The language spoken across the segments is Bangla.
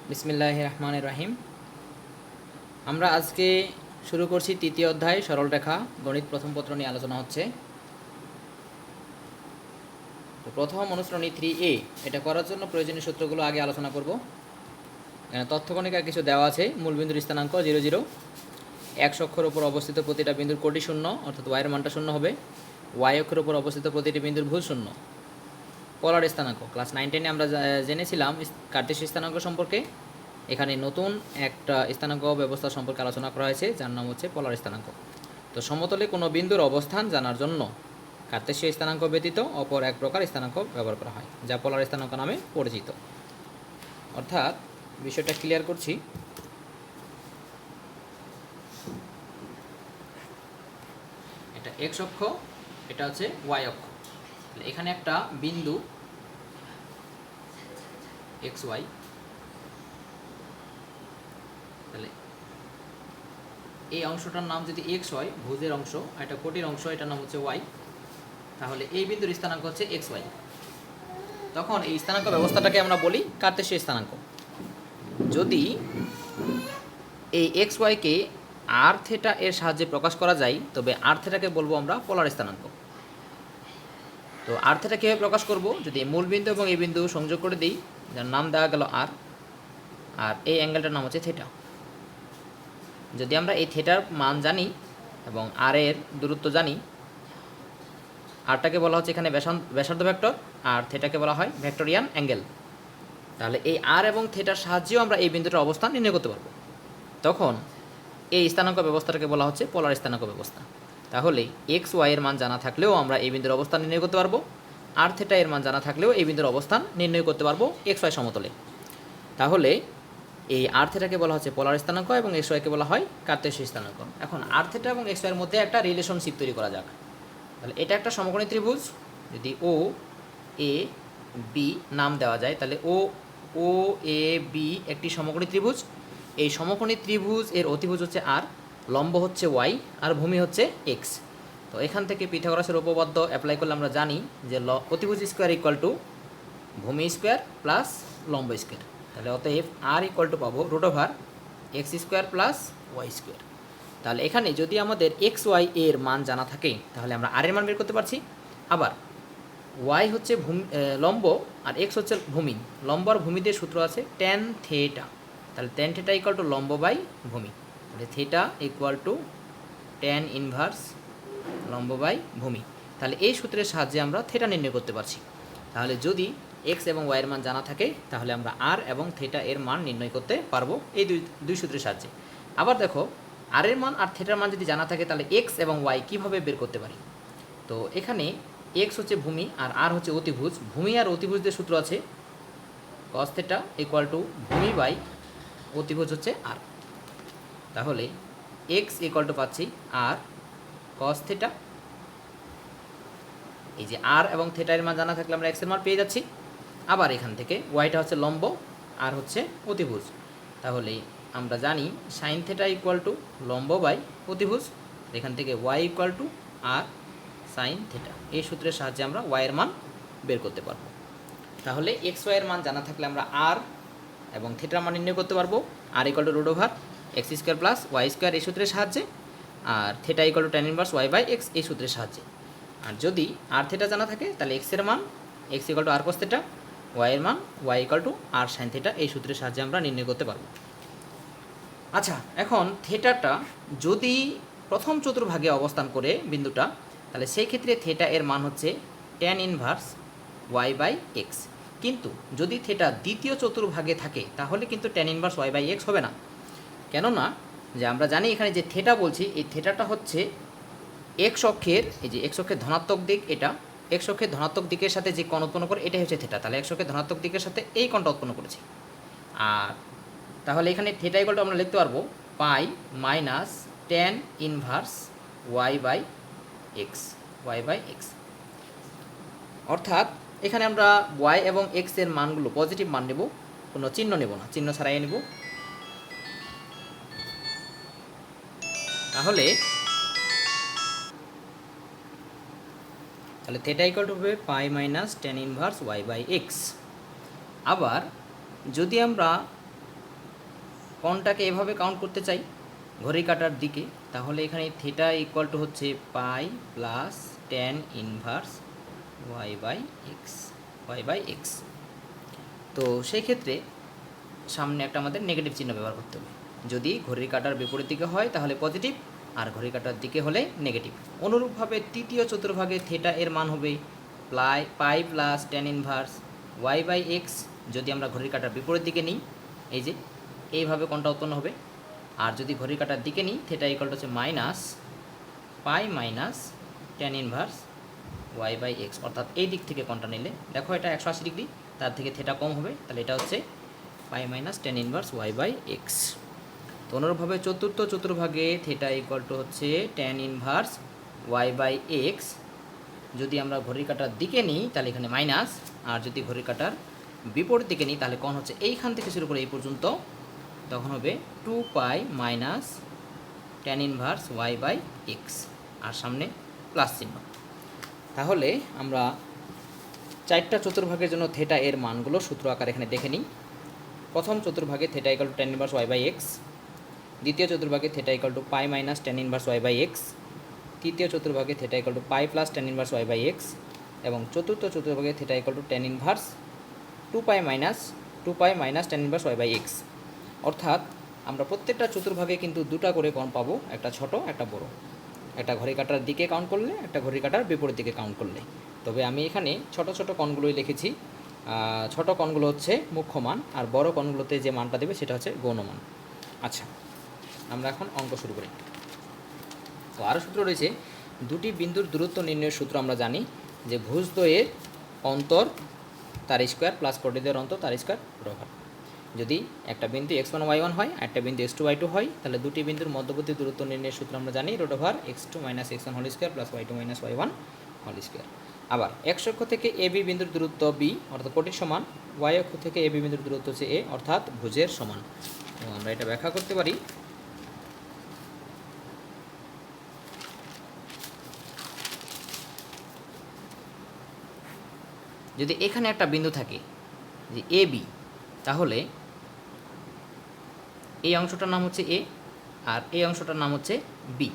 বিসমিল্লাহির রহমানির রহিম। আমরা আজকে শুরু করছি তৃতীয় অধ্যায় সরল রেখা গণিত প্রথম পত্র নিয়ে আলোচনা হচ্ছে। তো প্রথম অনুসরণী 3A এটা করার জন্য প্রয়োজনীয় সূত্রগুলো আগে আলোচনা করব। এখানে তথ্যকণিকা কিছু দেওয়া আছে। মূল বিন্দুর স্থানাঙ্ক 0 0, x অক্ষের উপর অবস্থিত প্রতিটা বিন্দুর কোটি শূন্য, অর্থাৎ y এর মানটা শূন্য হবে। y অক্ষের উপর অবস্থিত প্রতিটি বিন্দুর ভুল শূন্য। পোলার স্থানাঙ্ক ক্লাস 9 10 আমরা জেনেছিলাম কার্তেশীয় স্থানাঙ্ক সম্পর্কে। এখানে নতুন একটা স্থানাঙ্ক ব্যবস্থা সম্পর্কে আলোচনা করা হয়েছে, যার নাম হচ্ছে পোলার স্থানাঙ্ক। তো সমতলে কোনো বিন্দুর অবস্থান জানার জন্য কার্তেশীয় স্থানাঙ্ক ব্যতীত অপর এক প্রকার স্থানাঙ্ক ব্যবহার করা হয়, যা পোলার স্থানাঙ্ক নামে পরিচিত। অর্থাৎ বিষয়টা ক্লিয়ার করছি। এটা x অক্ষ, এটা হচ্ছে y অক্ষ। এখানে একটা বিন্দু xy, তাহলে এই অংশটার নাম যদি x হয়, ভুজের অংশ, এটা কোটির অংশ, এটার নাম হচ্ছে y। তাহলে এই বিন্দুর স্থানাঙ্ক হচ্ছে xy। তখন এই স্থানাঙ্ক ব্যবস্থাটাকে আমরা বলি কার্তেশীয় স্থানাঙ্ক। যদি এই xy-কে r থিটা এর সাহায্যে প্রকাশ করা যায়, তবে r থিটাকে বলবো আমরা পোলার স্থানাঙ্ক। তো r থিটা কীভাবে প্রকাশ করব? যদি মূল বিন্দু এবং এই বিন্দু সংযোগ করে দিই, যার নাম দেওয়া গেল r, আর এই অ্যাঙ্গেলটার নাম হচ্ছে থিটা। যদি আমরা এই থিটার মান জানি এবং r এর দূরত্ব জানি, আরটাকে বলা হচ্ছে এখানে ব্যাসার্ধ ভেক্টর, আর থিটাকে বলা হয় ভেক্টোরিয়ান অ্যাঙ্গেল। তাহলে এই r এবং থিটার সাহায্যেও আমরা এই বিন্দুটার অবস্থান নির্ণয় করতে পারবো। তখন এই স্থানাঙ্ক ব্যবস্থাটাকে বলা হচ্ছে পোলার স্থানাঙ্ক ব্যবস্থা। তাহলে এক্স ওয়াই এর মান জানা থাকলেও আমরা এই বিন্দুর অবস্থান নির্ণয় করতে পারবো, আর থিটা এর মান জানা থাকলেও এই বিন্দুর অবস্থান নির্ণয় করতে পারবো এক্স ওয়াই সমতলে। তাহলে এই আর থিটাকে বলা হচ্ছে পোলার স্থানাঙ্ক এবং এক্স ওয়াইকে বলা হয় কার্তেশীয় স্থানাঙ্ক। এখন আর থিটা এবং এক্স ওয়াইয়ের মধ্যে একটা রিলেশনশিপ তৈরি করা যাক। তাহলে এটা একটা সমকোণী ত্রিভুজ। যদি ও এ বি নাম দেওয়া যায়, তাহলে ও এ বি একটি সমকোণী ত্রিভুজ। এই সমকোণী ত্রিভুজ এর অতিভুজ হচ্ছে আর, লম্ব হচ্ছে ওয়াই, আর ভূমি হচ্ছে এক্স। তো এখান থেকে পিথাগোরাসের উপপাদ্য অ্যাপ্লাই করলে আমরা জানি যে অতিভুজ স্কোয়ার ইকুয়াল টু ভূমি স্কোয়ার প্লাস লম্ব স্কোয়ার। তাহলে অতএব আর ইকুয়াল টু পাবো root over x square plus Y square. তাহলে এখানে যদি আমাদের এক্স ওয়াই এর মান জানা থাকে, তাহলে আমরা আর এর মান বের করতে পারছি। আবার ওয়াই হচ্ছে লম্ব আর এক্স হচ্ছে ভূমি। লম্ব আর ভূমিদের সূত্র আছে ট্যান থিটা। তাহলে ট্যান থিটা ইকুয়াল টু লম্ব বাই ভূমি। তাহলে theta equal to tan inverse লম্ব বাই ভূমি। তাহলে এই সূত্রের সাহায্যে আমরা থিটা নির্ণয় করতে পারছি। তাহলে যদি এক্স এবং ওয়াই এর মান জানা থাকে, তাহলে আমরা আর এবং থিটা এর মান নির্ণয় করতে পারবো এই দুই সূত্রের সাহায্যে। আবার দেখো, আর এর মান আর থিটার মান যদি জানা থাকে, তাহলে এক্স এবং ওয়াই কীভাবে বের করতে পারি? তো এখানে এক্স হচ্ছে ভূমি আর আর হচ্ছে অতিভুজ। ভূমি আর অতিভুজদের সূত্র আছে কস থিটা ইকুয়াল টু ভূমি বাই অতিভুজ হচ্ছে আর। তাহলে এক্স ইকুয়াল টু পাচ্ছি আর কস থিটা। এই যে আর এবং থিটার মান জানা থাকলে আমরা এক্স এর মান পেয়ে যাচ্ছি। আবার এখান থেকে ওয়াইটা হচ্ছে লম্ব আর হচ্ছে অতিভুজ। তাহলে আমরা জানি সাইন থিটা ইকুয়াল টু লম্ব বাই অতিভুজ। এখান থেকে y equal to R sine theta. এই সূত্রের সাহায্যে আমরা ওয়াই এর মান বের করতে পারবো। তাহলে এক্স ওয়াই এর মান জানা থাকলে আমরা আর এবং থিটার মান নির্ণয় করতে পারবো। আর equal to root over x square plus Y square এই সূত্রের সাহায্যে, আর theta equal to tan inverse Y by X এই সূত্রের সাহায্যে। আর যদি আর থিটা জানা থাকে, তাহলে এক্স এর মান x equal to R cos theta, y এর মান y equal to R sine theta এই সূত্রের সাহায্যে আমরা নির্ণয় করতে পারবো। আচ্ছা, এখন থিটাটা যদি প্রথম চতুর্ভাগে অবস্থান করে বিন্দুটা, তাহলে সেই ক্ষেত্রে থিটা এর মান হচ্ছে tan inverse Y by x. কিন্তু যদি থিটা দ্বিতীয় চতুর্ভাগে থাকে, তাহলে কিন্তু tan inverse Y by x হবে না। কেননা যে আমরা জানি এখানে যে থিটা বলছি, এই থিটাটা হচ্ছে এক্স অক্ষের, এই যে এক্স অক্ষের ধনাত্মক দিক, এটা এক্স অক্ষের ধনাত্মক দিকের সাথে যে কোণ উৎপন্ন করে এটাই হচ্ছে থিটা। তাহলে এক্স অক্ষের ধনাত্মক দিকের সাথে এই কোণটা উৎপন্ন করেছি। আর তাহলে এখানে থিটা ইকুয়াল টু আমরা লিখতে পারবো pi minus tan inverse Y by X, Y by x. অর্থাৎ এখানে আমরা ওয়াই এবং এক্স এর মানগুলো পজিটিভ মান নেব, কোনো চিহ্ন নেব না, চিহ্ন ছাড়াই নেব। তাহলে থিটা ইকুয়াল টু হবে pi minus tan inverse Y by X. আবার যদি আমরা কোণটাকে এভাবে কাউন্ট করতে চাই ঘড়ি কাটার দিকে, তাহলে এখানে থিটা ইকুয়াল টু হচ্ছে pi plus tan inverse Y by x. তো সেই ক্ষেত্রে সামনে একটা আমাদের নেগেটিভ চিহ্ন ব্যবহার করতে হবে। যদি ঘড়ির কাঁটার বিপরীত দিকে হয় তাহলে পজিটিভ, আর ঘড়ির কাঁটার দিকে হলে নেগেটিভ। অনুরূপভাবে তৃতীয় চতুর্ভাগে থিটা এর মান হবে pi plus tan inverse Y by x. যদি আমরা ঘড়ির কাঁটার বিপরীত দিকে নিই, এই যে এইভাবে কোণটা উৎপন্ন হবে। আর যদি ঘড়ির কাঁটার দিকে নিই, থিটা ইকুয়াল টু হচ্ছে minus pi minus tan inverse Y by x, অর্থাৎ এই দিক থেকে কোণটা নিলে দেখো এটা 180 ডিগ্রি, তার থেকে থিটা কম হবে, তাহলে এটা হচ্ছে pi minus tan inverse Y by x. তো অনুরূপভাবে চতুর্থ চতুর্ভাগে থিটা ইকুয়াল টু হচ্ছে tan inverse Y by x. যদি আমরা ঘড়ির কাঁটার দিকে নিই তাহলে এখানে মাইনাস, আর যদি ঘড়ির কাঁটার বিপরীত দিকে নিই তাহলে কোণ হচ্ছে এইখান থেকে শুরু করে এই পর্যন্ত, তখন হবে 2 pi minus tan inverse Y by X, আর সামনে প্লাস চিহ্ন। তাহলে আমরা চারটা চতুর্ভাগের জন্য থিটা এর মানগুলো সূত্র আকার এখানে দেখে নিই। প্রথম চতুর্ভাগে theta equal to tan inverse Y by X, দ্বিতীয় চতুর্ভাগে theta equal to pi minus tan inverse Y by X, তৃতীয় চতুর্ভাগে theta equal to pi plus tan inverse Y by X, এবং চতুর্থ চতুর্ভাগে theta equal to tan inverse 2 pi minus tan inverse Y by x. অর্থাৎ আমরা প্রত্যেকটা চতুর্ভাগে কিন্তু দুটা করে কোণ পাবো, একটা ছোট একটা বড়, একটা ঘড়ি কাঁটার দিকে কাউন্ট করলে, একটা ঘড়ি কাঁটার বিপরীত দিকে কাউন্ট করলে। তবে আমি এখানে ছোট ছোট কোণগুলোই লিখেছি। ছোট কোণগুলো হচ্ছে মুখ্য মান, আর বড় কোণগুলোতে যে মানটা দেবে সেটা হচ্ছে গৌণ মান। আচ্ছা, আমরা এখন অঙ্ক শুরু করি। তো আরও সূত্র রয়েছে, দুটি বিন্দুর দূরত্ব নির্ণয়ের সূত্র আমরা জানি যে ভুজদ্বয়ের অন্তর তার স্কোয়ার প্লাস কোটিদ্বয়ের অন্তর তার স্কোয়ার রোভার। যদি একটা বিন্দু x1 y1 হয় আর একটা বিন্দু x2 y2 হয়, তাহলে দুটি বিন্দুর মধ্যবর্তী দূরত্ব নির্ণয়ের সূত্র আমরা জানি √ x2 - x1 whole square plus y2 - y1 whole square. আবার x অক্ষ থেকে AB বিন্দুর দূরত্ব b অর্থাৎ কোটির সমান, y অক্ষ থেকে AB বিন্দুর দূরত্ব হচ্ছে a অর্থাৎ ভুজের সমান। তো আমরা এটা ব্যাখ্যা করতে পারি। যদি এখানে একটা বিন্দু থাকে যে AB, তাহলে এই অংশটার নাম হচ্ছে এ আর এই অংশটার নাম হচ্ছে বি।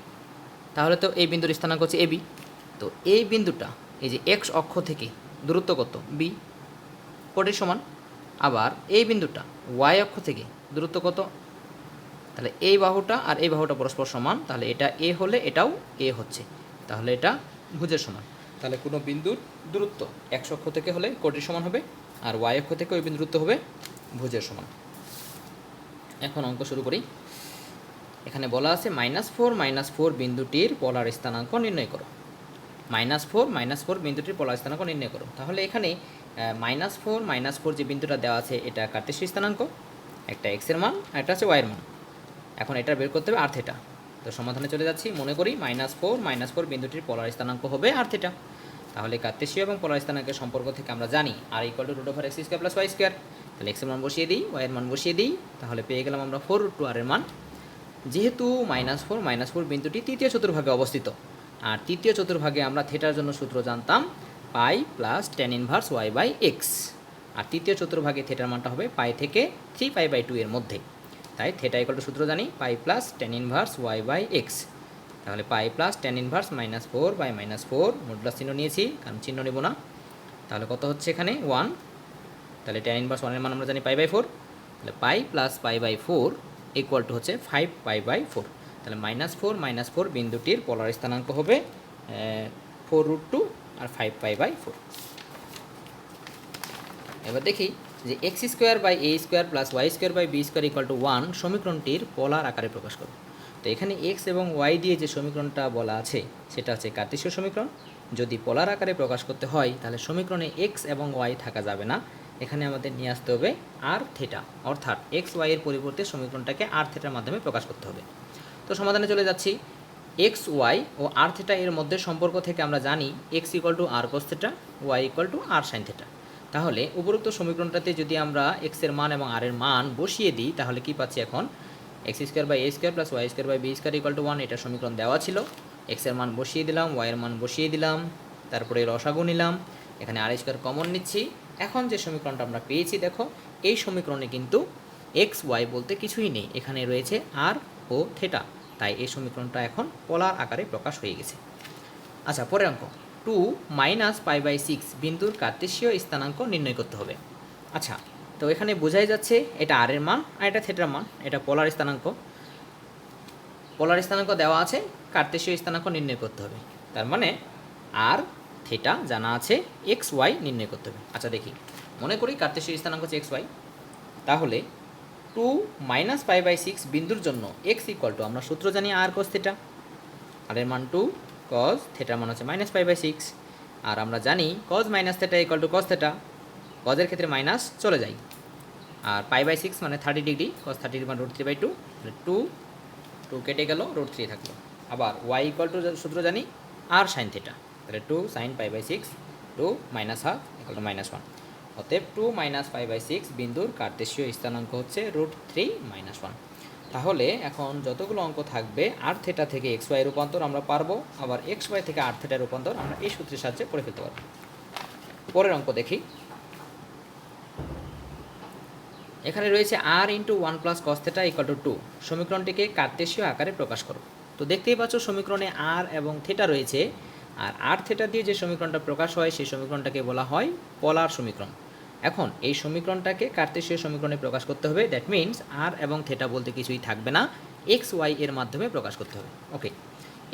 তাহলে তো এই বিন্দুর স্থানাঙ্ক হচ্ছে এবি। তো এই বিন্দুটা এই যে এক্স অক্ষ থেকে দূরত্ব কত বি, কোটির সমান। আবার এই বিন্দুটা ওয়াই অক্ষ থেকে দূরত্ব কত, তাহলে এই বাহুটা আর এই বাহুটা পরস্পর সমান, তাহলে এটা এ হলে এটাও এ হচ্ছে, তাহলে এটা ভুজের সমান। তাহলে কোনো বিন্দুর দূরত্ব এক্স অক্ষ থেকে হলে কোটির সমান হবে, আর ওয়াই অক্ষ থেকে ওই বিন্দুর দূরত্ব হবে ভুজের সমান। এখন অঙ্ক শুরু করি। এখানে বলা আছে -4 বিন্দুটির পোলার স্থানাঙ্ক নির্ণয় করো। -4 বিন্দুটির পোলার স্থানাঙ্ক নির্ণয় করো। তাহলে এখানে -4 যে বিন্দুটা দেওয়া আছে এটা কার্টেসীয় স্থানাঙ্ক, একটা x এর মান আর একটা আছে y এর মান। এখন এটা বের করতে হবে r থিটা। তো সমাধানে চলে যাচ্ছি। মনে করি -4 বিন্দুটির পোলার স্থানাঙ্ক হবে r থিটা। তাহলে কার্টেসীয় এবং পোলার স্থানাঙ্কের সম্পর্ক থেকে আমরা জানি r = √x² + y²। তাহলে x এর মান বসিয়ে দিই, y এর মান বসিয়ে দিই, তাহলে পেয়ে গেলাম আমরা 4√2r এর মান। যেহেতু -4 বিন্দুটি তৃতীয় চতুর্ভাগে অবস্থিত, আর তৃতীয় চতুর্ভাগে আমরা থিটার জন্য সূত্র জানতাম pi plus tan inverse Y by X, আর তৃতীয় চতুর্ভাগে থিটার মানটা হবে পাই থেকে 3π/2 এর মধ্যে। তাই থিটা = সূত্র জানি pi plus tan inverse Y by X. তাহলে pi plus tan inverse -4/-4, modulus চিহ্ন নিয়েছি কারণ চিহ্ন নেব না। তাহলে কত হচ্ছে এখানে 1। তাহলে ট্যান ইনভার্স 1 এর মান আমরা জানি পাই/4, তাহলে পাই প্লাস পাই/4 ইকুয়াল টু হচ্ছে 5π/4। তাহলে -4 বিন্দুটির পোলার স্থানাঙ্ক হবে 4√2 আর 5π/4। এবার দেখি যে x² a² plus y² b² equal to 1 সমীকরণটির পোলার আকারে প্রকাশ করো। তো এখানে x এবং y দিয়ে যে সমীকরণটা বলা আছে সেটা হচ্ছে কার্টেসীয় সমীকরণ। যদি পোলার আকারে প্রকাশ করতে হয় তাহলে সমীকরণে x এবং y থাকা যাবে না, এখানে আমাদের নিয়ে আসতে হবে r থিটা, অর্থাৎ x y এর পরিবর্তে সমীকরণটাকে r থিটার মাধ্যমে প্রকাশ করতে হবে। তো সমাধানে চলে যাচ্ছি। x y ও r থিটা এর মধ্যে সম্পর্ক থেকে আমরা জানি x = r cos θ, y = r sin θ। তাহলে উপরোক্ত সমীকরণটাতে যদি আমরা x এর মান এবং r এর মান বসিয়ে দিই তাহলে কি পাচ্ছি এখন x² a² plus y² b² equal to 1, এটা সমীকরণ দেওয়া ছিল। x এর মান বসিয়ে দিলাম, y এর মান বসিয়ে দিলাম, তারপরে রসাগু নিলাম, এখানে r² কমন নিচ্ছি। এখন যে সমীকরণটা আমরা পেয়েছি দেখো, এই সমীকরণে কিন্তু এক্স ওয়াই বলতে কিছুই নেই, এখানে রয়েছে আর ও থিটা, তাই এই সমীকরণটা এখন পোলার আকারে প্রকাশ হয়ে গেছে। আচ্ছা, পরের অঙ্ক, 2 মাইনাস পাই বাই 6 বিন্দুর কার্তেশীয় স্থানাঙ্ক নির্ণয় করতে হবে। আচ্ছা, তো এখানে বোঝাই যাচ্ছে এটা আর এর মান আর এটা থিটার মান, এটা পোলার স্থানাঙ্ক। পোলার স্থানাঙ্ক দেওয়া আছে, কার্তেশীয় স্থানাঙ্ক নির্ণয় করতে হবে, তার মানে আর থিটা জানা আছে, এক্স ওয়াই নির্ণয় করতে হবে। আচ্ছা দেখি, মনে করি কার্তেশীয় স্থানাঙ্ক হচ্ছে এক্স ওয়াই, তাহলে 2 মাইনাস পাই বাই 6 বিন্দুর জন্য এক্স ইকুয়াল টু, আমরা সূত্র জানি আর কস থিটা, আর এর মান 2, কস থিটার মান হচ্ছে মাইনাস পাই বাই 6, আর আমরা জানি cos minus theta equal to cos theta, কজের ক্ষেত্রে মাইনাস চলে যায়, আর পাই বাই 6 মানে 30 ডিগ্রি, কস 30 মান √3/2, 2 কেটে গেল, √3 থাকলো। আবার ওয়াই ইকুয়াল টু সূত্র জানি আর সাইন থিটা, তাহলে 2 sine pi by 6, 2 minus half equal to -1। অতএব 2 মাইনাস পাই বাই 6 বিন্দুর কার্তেশীয় স্থানাঙ্ক হচ্ছে √3 - 1। তাহলে এখন যতগুলো অঙ্ক থাকবে আর থিটা থেকে এক্স ওয়াই রূপান্তর আমরা পারবো, আবার এক্স ওয়াই থেকে আর থিটা রূপান্তর আমরা এই সূত্রের সাহায্যে করে ফেলতে পারবো। পরের অঙ্ক দেখি, এখানে রয়েছে R into 1 plus cos theta equal to 2, সমীকরণটিকে কার্তেশীয় আকারে প্রকাশ করো। তো দেখতেই পাচ্ছ সমীকরণে আর এবং থিটা রয়েছে, আর আর থিটা দিয়ে যে সমীকরণটা প্রকাশ হয় সেই সমীকরণটাকে বলা হয় পোলার সমীকরণ। এখন এই সমীকরণটাকে কার্তেশীয় সমীকরণে প্রকাশ করতে হবে, দ্যাট মিনস আর এবং থিটা বলতে কিছুই থাকবে না, এক্স ওয়াই এর মাধ্যমে প্রকাশ করতে হবে। ওকে,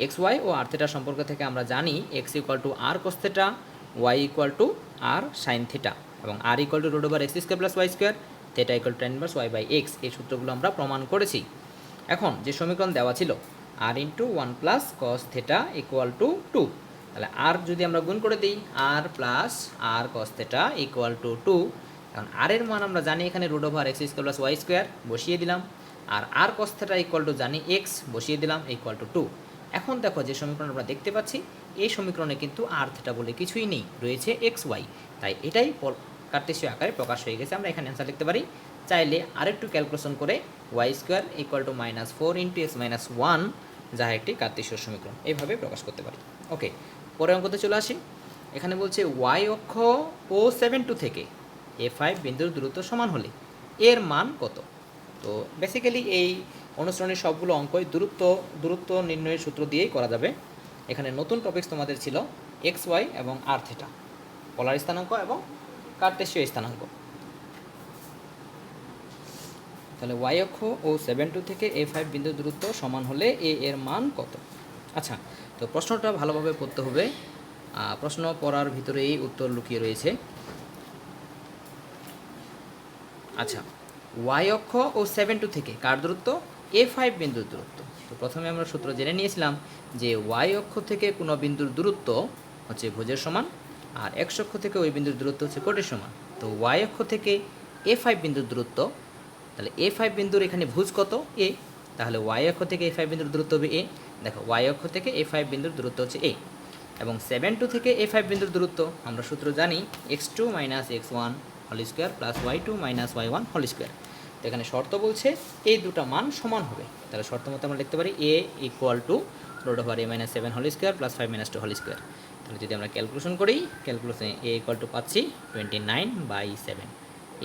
এক্স ওয়াই ও আর থিটা সম্পর্ক থেকে আমরা জানি X equal to R cos theta, Y equal to R sine theta, এবং R equal to √x² + y², theta equal to tan inverse y by x, এই সূত্রগুলো আমরা প্রমাণ করেছি। এখন যে সমীকরণ দেওয়া ছিল R into 1 plus cos theta equal to 2, তাহলে আর যদি আমরা গুণ করে দিই R plus R cos theta equal to 2, কারণ আর এর মান আমরা জানি এখানে √x² + y² বসিয়ে দিলাম, আর আর কস থিটা ইকুয়াল টু জানি x বসিয়ে দিলাম ইকুয়াল টু 2। এখন দেখো যে সমীকরণ আমরা দেখতে পাচ্ছি এই সমীকরণে কিন্তু আর থিটা বলে কিছুই নেই, রয়েছে এক্স ওয়াই, তাই এটাই কার্তেশীয় আকারে প্রকাশ হয়ে গেছে। আমরা এখানে অ্যান্সার লিখতে পারি, চাইলে আরেকটু ক্যালকুলেশন করে y² ইকুয়াল টু -4 × x - 1, যা একটি কার্তেশীয় সমীকরণ, এইভাবে প্রকাশ করতে পারি। ওকে, পরের অঙ্কতে চলে আসি। এখানে বলছে y অক্ষ ও 7 থেকে a5 বিন্দুর দূরত্ব সমান হলে এর মান কত। তো বেসিক্যালি এই অনুসরণের সবগুলো অঙ্কই দূরত্ব নির্ণয়ের সূত্র দিয়েই করা যাবে। এখানে নতুন টপিকস তোমাদের ছিল এক্স ওয়াই এবং আর থিটা, পোলার স্থানাঙ্ক এবং কার্তেশীয় স্থানাঙ্ক। তাহলে ওয়াই অক্ষ ও 7 থেকে a5 বিন্দুর দূরত্ব সমান হলে এ এর মান কত। আচ্ছা, তো প্রশ্নটা ভালোভাবে পড়তে হবে, প্রশ্ন পড়ার ভিতরেই উত্তর লুকিয়ে রয়েছে। আচ্ছা, ওয়াই অক্ষ ও 7 থেকে কার দূরত্ব, a5 বিন্দুর দূরত্ব। তো প্রথমে আমরা সূত্র জেনে নিয়েছিলাম যে ওয়াই অক্ষ থেকে কোনো বিন্দুর দূরত্ব হচ্ছে ভুজের সমান, আর এক্স অক্ষ থেকে ওই বিন্দুর দূরত্ব হচ্ছে কোটের সমান। তো ওয়াই অক্ষ থেকে a5 বিন্দুর দূরত্ব, তাহলে a5 বিন্দুর এখানে ভুজ কত, এ, তাহলে ওয়াই অক্ষ থেকে a5 বিন্দুর দূরত্ব হবে এ। দেখো ওয়াই অক্ষ থেকে a5 বিন্দুর দূরত্ব হচ্ছে এ, এবং 7 থেকে a5 বিন্দুর দূরত্ব আমরা সূত্র জানি x2 - x1 whole square plus y2 - y1 whole square. তো এখানে শর্ত বলছে এই দুটো মান সমান হবে, তাহলে শর্ত মতো আমরা লিখতে পারি a equal to √a - 7 whole square plus 5 - 2 whole square. তাহলে যদি আমরা ক্যালকুলেশন করি, ক্যালকুলেশনে a ইকুয়াল টু পাচ্ছি 29/7,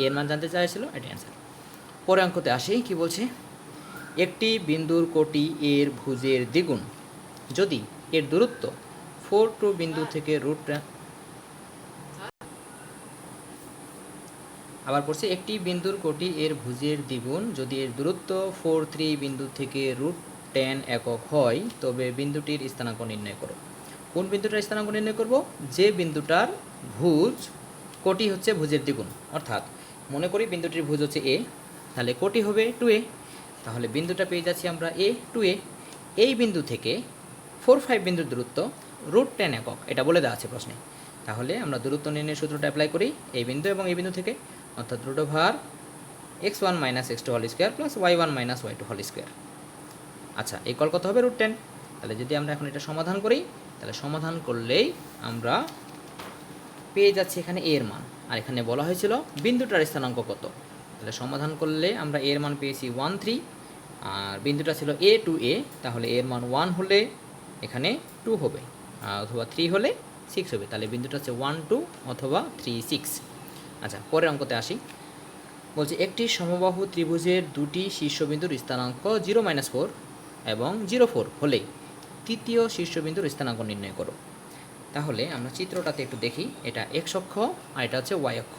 এর মান জানতে চাইছিল, এটা অ্যান্সার। পরে অঙ্কতে আসি, কি বলছে, একটি বিন্দুর কোটি এর ভুজের দ্বিগুণ যদি এর দূরত্ব 4 বিন্দু থেকে আবার পড়ছে, একটি বিন্দুর কোটি এর ভুজের দ্বিগুণ যদি এর দূরত্ব 43 বিন্দু থেকে √10 একক হয়, তবে বিন্দুটির স্থানাঙ্ক নির্ণয় করো। কোন বিন্দুটার স্থানাঙ্ক নির্ণয় করব, যে বিন্দুটার ভুজ কোটি হচ্ছে ভুজের দ্বিগুণ। অর্থাৎ মনে করি বিন্দুটির ভুজ হচ্ছে এ, তাহলে কোটি হবে 2a, তাহলে বিন্দুটা পেয়ে যাচ্ছি আমরা a 2a। এই বিন্দু থেকে 4-5 বিন্দুর দূরত্ব √10 একক, এটা বলে দেওয়া আছে প্রশ্নে। তাহলে আমরা দূরত্ব নির্ণয়ের সূত্রটা অ্যাপ্লাই করি এই বিন্দু এবং এই বিন্দু থেকে, অর্থাৎ √x1 - x2 whole square plus y1 - y2 whole square. আচ্ছা, ইকুয়াল কত হবে, √10। তাহলে যদি আমরা এখন এটা সমাধান করি, তাহলে সমাধান করলেই আমরা পেয়ে যাচ্ছি এখানে এর মান, আর এখানে বলা হয়েছিল বিন্দুটার স্থানাঙ্ক কত। তাহলে সমাধান করলে আমরা এর মান পেয়েছি 13, আর বিন্দুটা ছিল a to a, তাহলে এর মান 1 হলে এখানে 2 হবে, অথবা 3 হলে 6 হবে। তাহলে বিন্দুটা হচ্ছে 1 2 অথবা 3 6। আচ্ছা, পরের অঙ্কতে আসি। বলছে একটি সমবাহু ত্রিভুজের দুটি শীর্ষবিন্দুর স্থানাঙ্ক 0-4 এবং 0-4 হলে তৃতীয় শীর্ষবিন্দুর স্থানাঙ্ক নির্ণয় করো। তাহলে আমরা চিত্রটাতে একটু দেখি, এটা এক্স অক্ষ আর এটা হচ্ছে ওয়াই অক্ষ।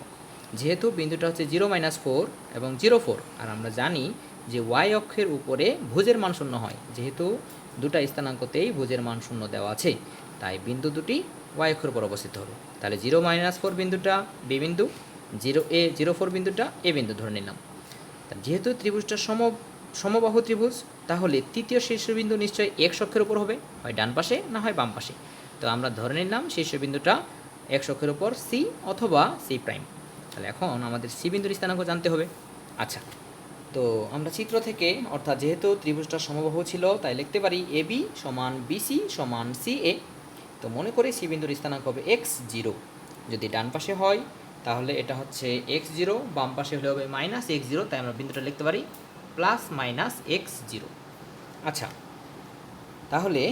যেহেতু বিন্দুটা হচ্ছে 0-4 এবং 0-4, আর আমরা জানি যে ওয়াই অক্ষের উপরে ভুজের মান শূন্য হয়, যেহেতু দুটা স্থানাঙ্কতেই ভুজের মান শূন্য দেওয়া আছে, তাই বিন্দু দুটি ওয়াই অক্ষের উপর অবস্থিত হবে। তাহলে 0-4 বিন্দুটা বি বিন্দু, 0-4 বিন্দুটা এ বিন্দু ধরে নিলাম। যেহেতু ত্রিভুজটা সমবাহু ত্রিভুজ, তাহলে তৃতীয় শীর্ষবিন্দু নিশ্চয়ই এক্স অক্ষের উপর হবে, হয় ডান পাশে না হয় বাম পাশে। তো আমরা ধরে নিলাম শীর্ষবিন্দুটা এক্স অক্ষের উপর সি অথবা সি প্রাইম। তাহলে এখন আমাদের সি বিন্দুর স্থানাঙ্ক জানতে হবে। আচ্ছা, তো আমরা চিত্র থেকে, অর্থাৎ যেহেতু ত্রিভুজটা সমবাহু ছিল, তাই লিখতে পারি এ বি সমান বিসি সমান সি এ। তো মনে করি সি বিন্দুর স্থানাঙ্ক হবে x0। যদি ডান পাশে হয় তাহলে এটা হচ্ছে x0, বাম পাশে হলে হবে -x0, তাই আমরা বিন্দুটা লিখতে পারি +-x0। আচ্ছা, তাহলে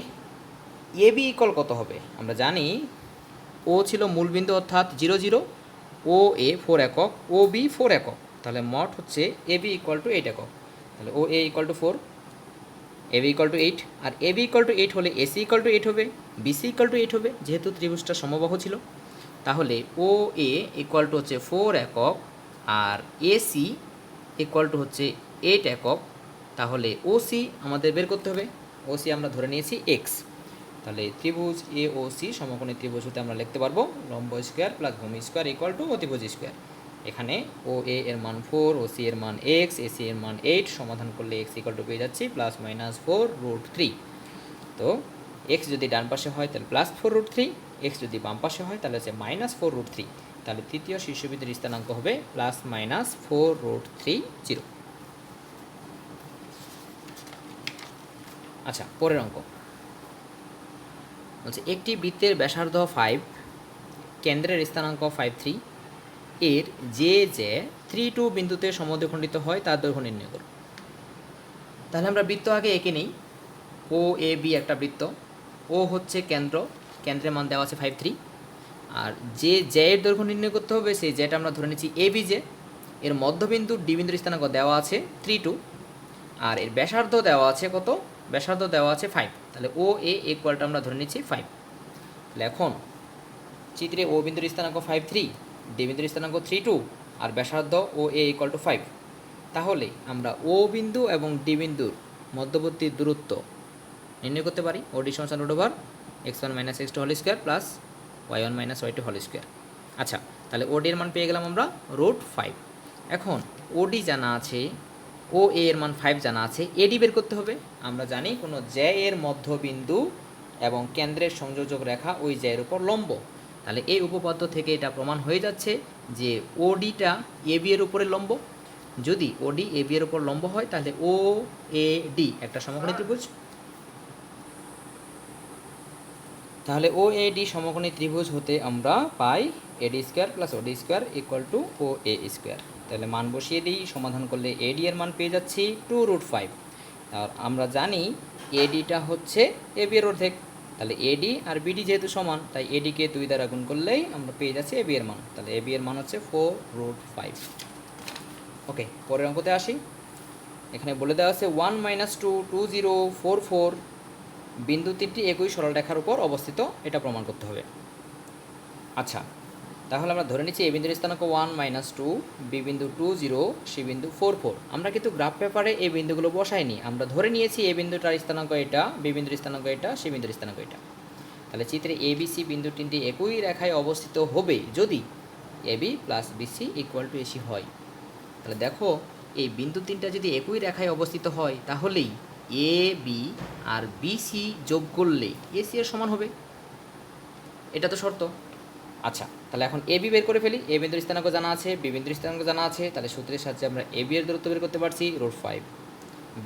এ বি ইকুয়াল কত হবে? আমরা জানি ও ছিল মূলবিন্দু অর্থাৎ 0-0, ও এ 4 একক, ও বি 4 একক, তাহলে মোট হচ্ছে এ বি ইকুয়াল টু 8 একক। তাহলে O A equal to 4, A B equal to 8, আর এ বি ইকুয়াল টু 8 হলে এসি ইকুয়াল টু 8 হবে, বিসি ইকুয়াল টু 8 হবে, যেহেতু ত্রিভুজটা সমবাহু ছিল। তাহলে ও এ ইকুয়াল টু হচ্ছে 4 একক আর এসি ইকুয়াল টু হচ্ছে 8 একক। তাহলে ওসি আমাদের বের করতে হবে। ওসি আমরা ধরে নিয়েছি এক্স। তাহলে ত্রিভুজ এ ও সি সমকোণী ত্রিভুজ হতে আমরা লিখতে পারবো লম্ব স্কোয়ার প্লাস ভূমি স্কোয়ার ইকুয়াল টু অতিভুজ স্কোয়ার। এখানে ও এ এর মান 4, ও সি এর মান এক্স, এসি এর মান 8, সমাধান করলে এক্স ইকুয়াল টু পেয়ে যাচ্ছি +-4√3। তো এক্স যদি ডান পাশে হয় তাহলে +4√3, এক্স যদি বাম পাশে হয় তাহলে হচ্ছে -4√3। তাহলে তৃতীয় শীর্ষবিন্দুর স্থানাঙ্ক হবে +-4√30। আচ্ছা, পরের অঙ্ক বলছে একটি বৃত্তের ব্যাসার্ধ 5, কেন্দ্রের স্থানাঙ্ক 5-3, এর যে 3-2 বিন্দুতে সমদ্বিখণ্ডিত হয় তার দৈর্ঘ্য নির্ণয় করো। তাহলে আমরা বৃত্ত আগে এঁকে নিই। ও এ বি একটা বৃত্ত, ও হচ্ছে কেন্দ্র, কেন্দ্রের মান দেওয়া আছে 5-3, আর যে এর দৈর্ঘ্য নির্ণয় করতে হবে সেই যেটা আমরা ধরে নিচ্ছি এ বি জে। এর মধ্যবিন্দু ডি বিন্দুর স্থানাঙ্ক দেওয়া আছে 3-2, আর এর ব্যাসার্ধ দেওয়া আছে কত? ব্যাসার্ধ দেওয়া আছে 5। তাহলে ও এ ইকুয়ালটা আমরা ধরে নিচ্ছি 5। তাহলে এখন চিত্রে ও বিন্দুর স্থানাঙ্ক 5-3, ডি বিন্দুর স্থানাঙ্ক 3-2, আর ব্যাসার্ধ ও এ ইকুয়াল টু 5। তাহলে আমরা ও বিন্দু এবং ডি বিন্দুর মধ্যবর্তী দূরত্ব নির্ণয় করতে পারি। ও ডি সমান √(x1 - x2) plus y1 - y2). আচ্ছা, তাহলে ও ডি এর মান পেয়ে গেলাম আমরা √5। এখন ও ডি জানা আছে, ও এ এর মান 5 জানা আছে, এডি বের করতে হবে। আমরা জানি কোনো জ্যা এর মধ্যবিন্দু এবং কেন্দ্রের সংযোজক রেখা ওই জ্যায়ের উপর লম্ব। তাহলে এই উপপাদ্য থেকে এটা প্রমাণ হয়ে যাচ্ছে যে ওডিটা এ বি এর উপরে লম্ব। যদি ওডি এ বি এর উপর লম্ব হয় তাহলে ও এ ডি একটা সমকোণী ত্রিভুজ। তাহলে ও এ ডি সমকোণী ত্রিভুজ হতে আমরা পাই AD square plus OD square equal to O A square. তাহলে মান বসিয়ে দিই, সমাধান করলে এডি এর মান পেয়ে যাচ্ছি 2√5। আর আমরা জানি এডিটা হচ্ছে এ বি এর অর্ধেক। তাহলে এডি আর বিডি যেহেতু সমান, তাই এডিকে 2 দ্বারা গুণ করলেই আমরা পেয়ে যাচ্ছি এ বি এর মান। তাহলে এ বি এর মান হচ্ছে 4√5। ওকে, পরের অঙ্কতে আসি। এখানে বলে দেওয়া আছে 1 - 2 2 0 4 4 বিন্দু তিনটি একই সরলরেখার উপর অবস্থিত, এটা প্রমাণ করতে হবে। আচ্ছা, তাহলে আমরা ধরে নিচ্ছি এ বিন্দুর স্থানাঙ্ক 1 - 2, বি বিন্দু 2 0, সি বিন্দু 4 4। আমরা কিন্তু গ্রাফ পেপারে এই বিন্দুগুলো বসাইনি, আমরা ধরে নিয়েছি এ বিন্দুটার স্থানাঙ্ক এটা, বি বিন্দুর স্থানাঙ্ক এটা, সি বিন্দুর স্থানাঙ্ক এটা। তাহলে চিত্রে এ বি সি বিন্দু তিনটি একই রেখায় অবস্থিত হবে যদি A B plus BC equal to AC হয়। তাহলে দেখো, এই বিন্দু তিনটা যদি একই রেখায় অবস্থিত হয় তাহলেই এ বি আর বিসি যোগ করলে এসি এর সমান হবে, এটা তো শর্ত। আচ্ছা, তাহলে এখন এ বি বের করে ফেলি। এ বিন্দুর স্থানাঙ্ক জানা আছে, বি বিন্দুর স্থানাঙ্ক জানা আছে, তাহলে সূত্রের সাহায্যে আমরা এ বি এর দূরত্ব বের করতে পারছি √5।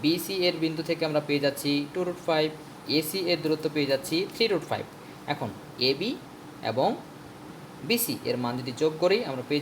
বিসি এর বিন্দু থেকে আমরা পেয়ে যাচ্ছি 2√5, এসি এর দূরত্ব পেয়ে যাচ্ছি 3√5। এখন এ বি এবং বিসি এর মান যদি যোগ করি আমরা পেয়ে